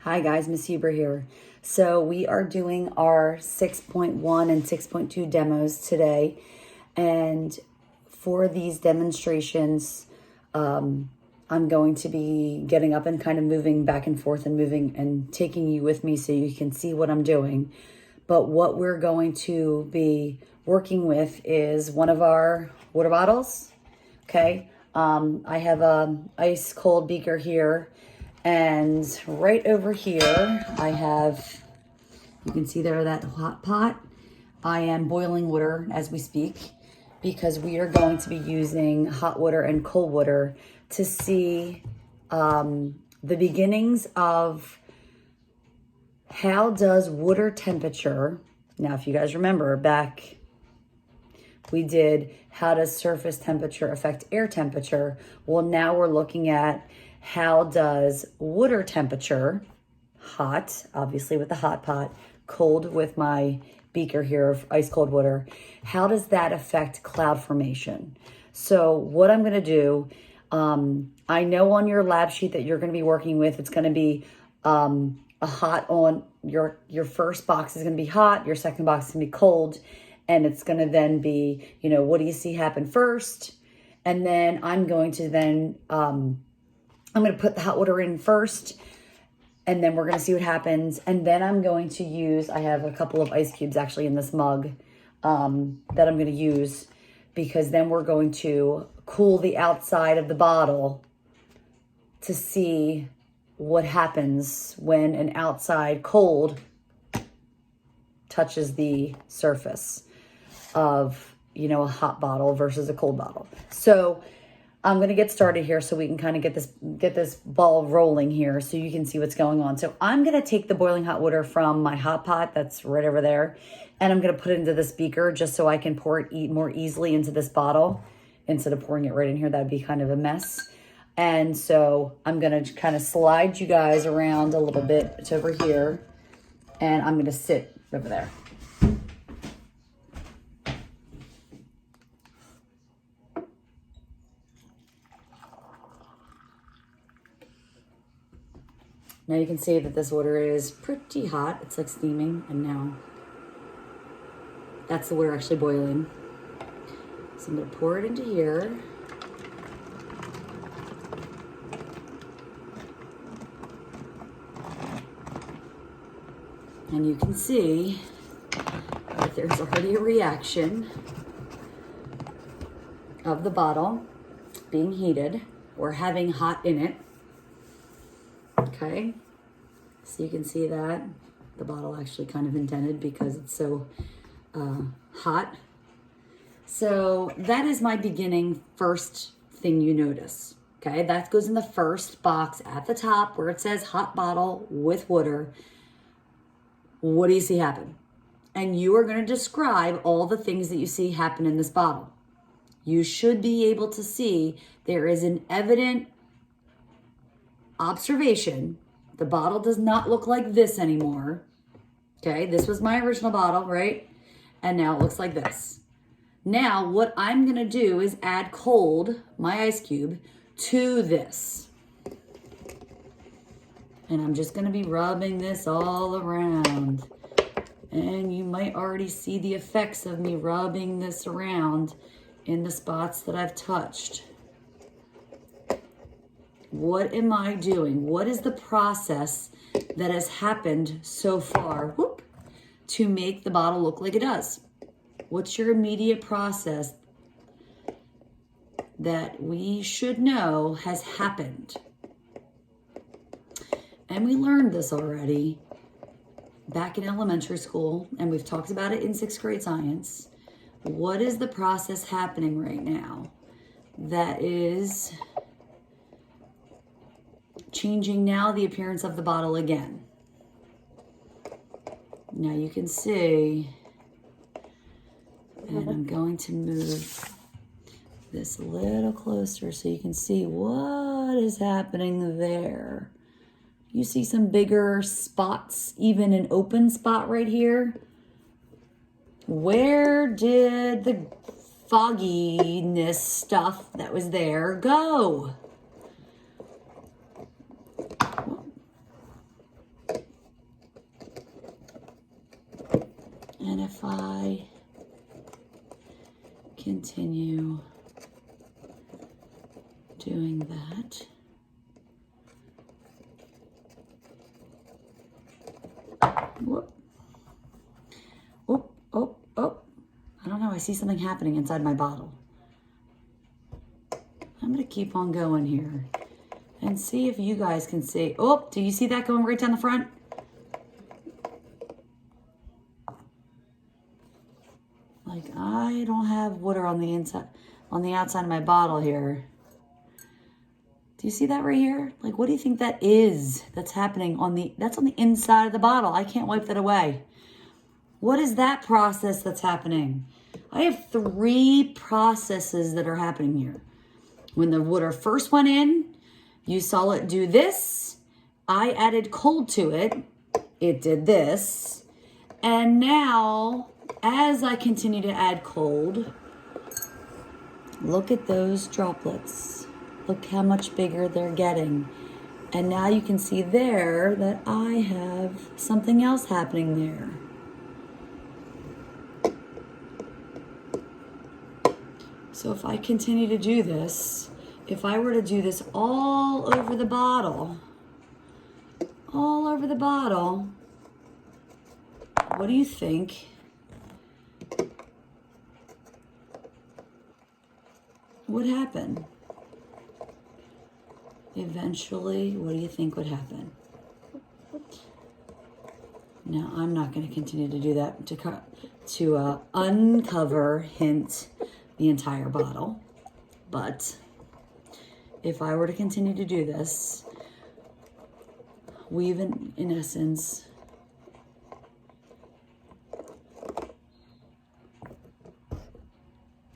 Hi guys, Miss Huber here. So we are doing our 6.1 and 6.2 demos today. And for these demonstrations, I'm going to be getting up and kind of moving back and forth and moving and taking you with me so you can see what I'm doing. But what we're going to be working with is one of our water bottles. Okay. I have a ice cold beaker here. And right over here, I have, you can see there that hot pot. I am boiling water as we speak because we are going to be using hot water and cold water to see the beginnings of how does water temperature, now if you guys remember back, we did how does surface temperature affect air temperature. Well, now we're looking at how does water temperature, hot, obviously with the hot pot, cold with my beaker here of ice cold water, how does that affect cloud formation? So what I'm gonna do, I know on your lab sheet that you're gonna be working with, it's gonna be a hot on, your first box is gonna be hot, your second box is gonna be cold, and it's gonna then be, what do you see happen first? And then I'm going to then, I'm going to put the hot water in first, and then we're going to see what happens. And then I'm going to use, I have a couple of ice cubes actually in this mug that I'm going to use, because then we're going to cool the outside of the bottle to see what happens when an outside cold touches the surface of, a hot bottle versus a cold bottle. So I'm going to get started here so we can kind of get this ball rolling here so you can see what's going on. So I'm going to take the boiling hot water from my hot pot that's right over there, and I'm going to put it into this beaker just so I can pour it more easily into this bottle instead of pouring it right in here. That would be kind of a mess. And so I'm going to kind of slide you guys around a little bit to over here, and I'm going to sit over there. Now you can see that this water is pretty hot. It's like steaming, and now that's the water actually boiling. So I'm gonna pour it into here. And you can see that there's already a reaction of the bottle being heated or having hot in it. Okay, so you can see that the bottle actually kind of indented because it's so hot. So that is my beginning first thing you notice. Okay, that goes in the first box at the top where it says hot bottle with water. What do you see happen? And you are going to describe all the things that you see happen in this bottle. You should be able to see there is an evident observation. The bottle does not look like this anymore. Okay, this was my original bottle, right? And now it looks like this. Now what I'm gonna do is add cold, my ice cube, to this. And I'm just gonna be rubbing this all around. And you might already see the effects of me rubbing this around in the spots that I've touched. What am I doing? What is the process that has happened so far to make the bottle look like it does? What's your immediate process that we should know has happened? And we learned this already back in elementary school, and we've talked about it in 6th grade science. What is the process happening right now that is changing now the appearance of the bottle again? Now you can see, and I'm going to move this a little closer so you can see what is happening there. You see some bigger spots, even an open spot right here. Where did the fogginess stuff that was there go? if I continue doing that, whoop, oh, I don't know, I see something happening inside my bottle. I'm gonna keep on going here and see if you guys can see. Oh, do you see that going right down the front? Like, I don't have water on the inside, on the outside of my bottle here. Do you see that right here? Like, what do you think that is that's happening that's on the inside of the bottle? I can't wipe that away. What is that process that's happening? I have 3 processes that are happening here. When the water first went in, you saw it do this. I added cold to it. It did this. And now, as I continue to add cold, look at those droplets. Look how much bigger they're getting. And now you can see there that I have something else happening there. So if I continue to do this, if I were to do this all over the bottle, what do you think would happen? Eventually, what do you think would happen? Now, I'm not going to continue to do that to uncover, hint, the entire bottle. But if I were to continue to do this, we've in essence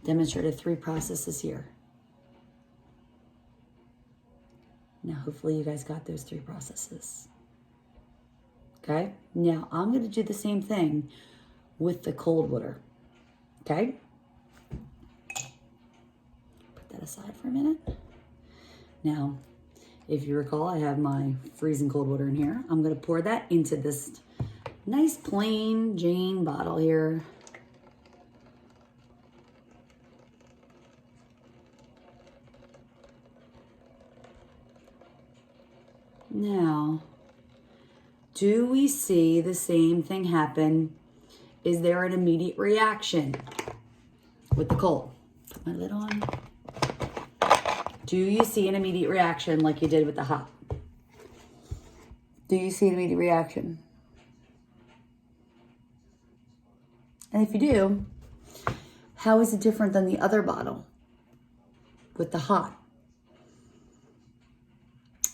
demonstrated 3 processes here. Now, hopefully you guys got those 3 processes. Okay? Now, I'm going to do the same thing with the cold water. Okay? Put that aside for a minute. Now, if you recall, I have my freezing cold water in here. I'm going to pour that into this nice plain Jane bottle here. Now, do we see the same thing happen? Is there an immediate reaction with the cold? Put my lid on. Do you see an immediate reaction like you did with the hot? Do you see an immediate reaction? And if you do, how is it different than the other bottle with the hot?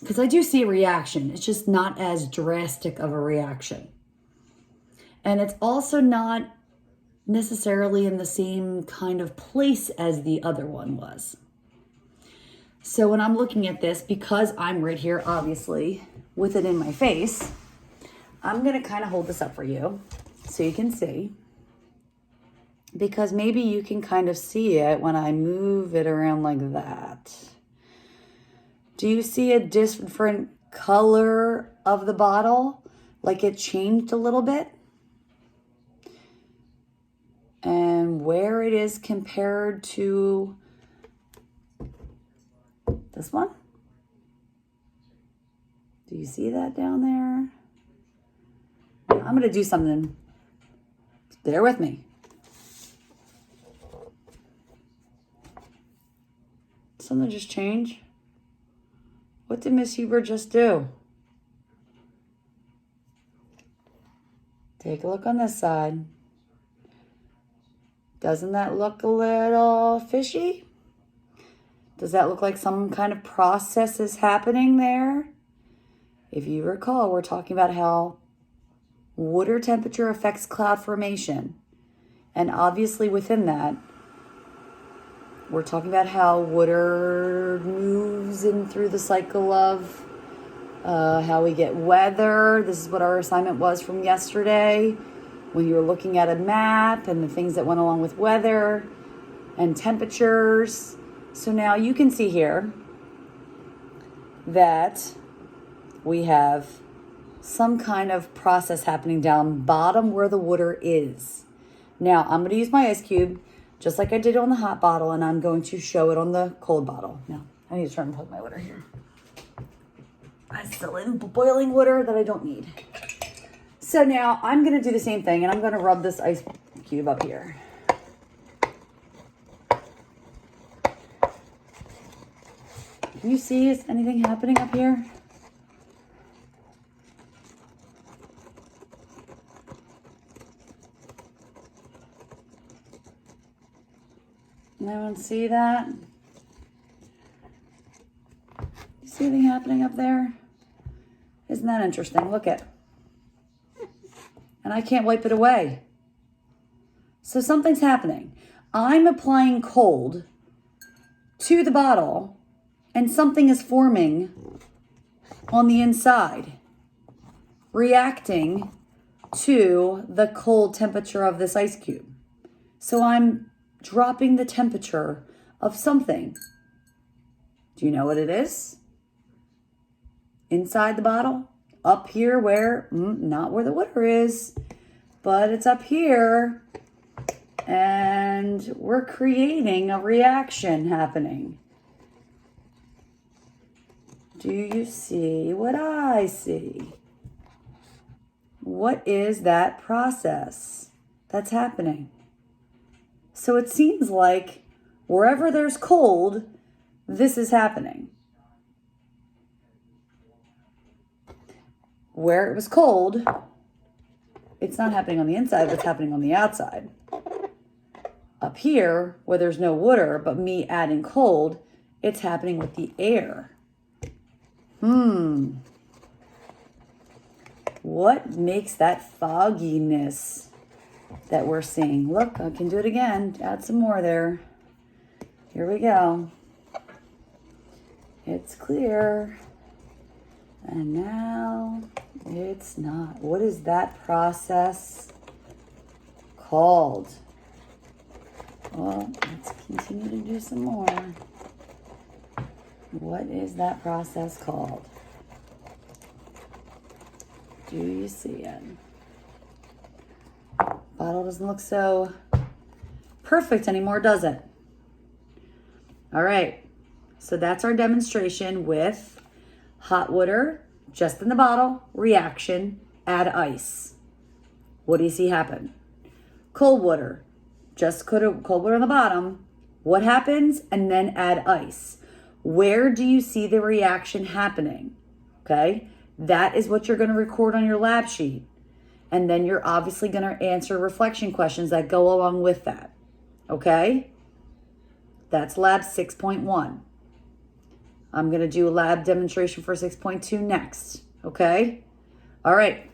Because I do see a reaction. It's just not as drastic of a reaction. And it's also not necessarily in the same kind of place as the other one was. So when I'm looking at this, because I'm right here, obviously, with it in my face, I'm going to kind of hold this up for you so you can see. Because maybe you can kind of see it when I move it around like that. Do you see a different color of the bottle? Like it changed a little bit? And where it is compared to this one? Do you see that down there? I'm going to do something. Bear with me. Something just changed. What did Miss Huber just do? Take a look on this side. Doesn't that look a little fishy? Does that look like some kind of process is happening there? If you recall, we're talking about how water temperature affects cloud formation. And obviously within that, we're talking about how water moves in through the cycle of how we get weather. This is what our assignment was from yesterday when you were looking at a map and the things that went along with weather and temperatures. So now you can see here that we have some kind of process happening down bottom where the water is. Now, I'm going to use my ice cube, just like I did on the hot bottle, and I'm going to show it on the cold bottle. Now, I need to try and plug my water here. I'm still in boiling water that I don't need. So now, I'm going to do the same thing, and I'm going to rub this ice cube up here. Can you see, is anything happening up here? Anyone see that? You see anything happening up there? Isn't that interesting? Look at. And I can't wipe it away. So something's happening. I'm applying cold to the bottle and something is forming on the inside, reacting to the cold temperature of this ice cube. So I'm dropping the temperature of something. Do you know what it is? Inside the bottle? Up here where, not where the water is, but it's up here. And we're creating a reaction happening. Do you see what I see? What is that process that's happening? So it seems like wherever there's cold, this is happening. Where it was cold, it's not happening on the inside, it's happening on the outside. Up here, where there's no water, but me adding cold, it's happening with the air. What makes that fogginess that we're seeing? Look, I can do it again. Add some more there. Here we go. It's clear. And now it's not. What is that process called? Well, let's continue to do some more. What is that process called? Do you see it? Bottle doesn't look so perfect anymore, does it? All right. So that's our demonstration with hot water, just in the bottle, reaction, add ice. What do you see happen? Cold water, just cold water on the bottom. What happens? And then add ice. Where do you see the reaction happening? Okay, that is what you're going to record on your lab sheet. And then you're obviously going to answer reflection questions that go along with that. Okay, that's lab 6.1. I'm going to do a lab demonstration for 6.2 next. Okay, all right.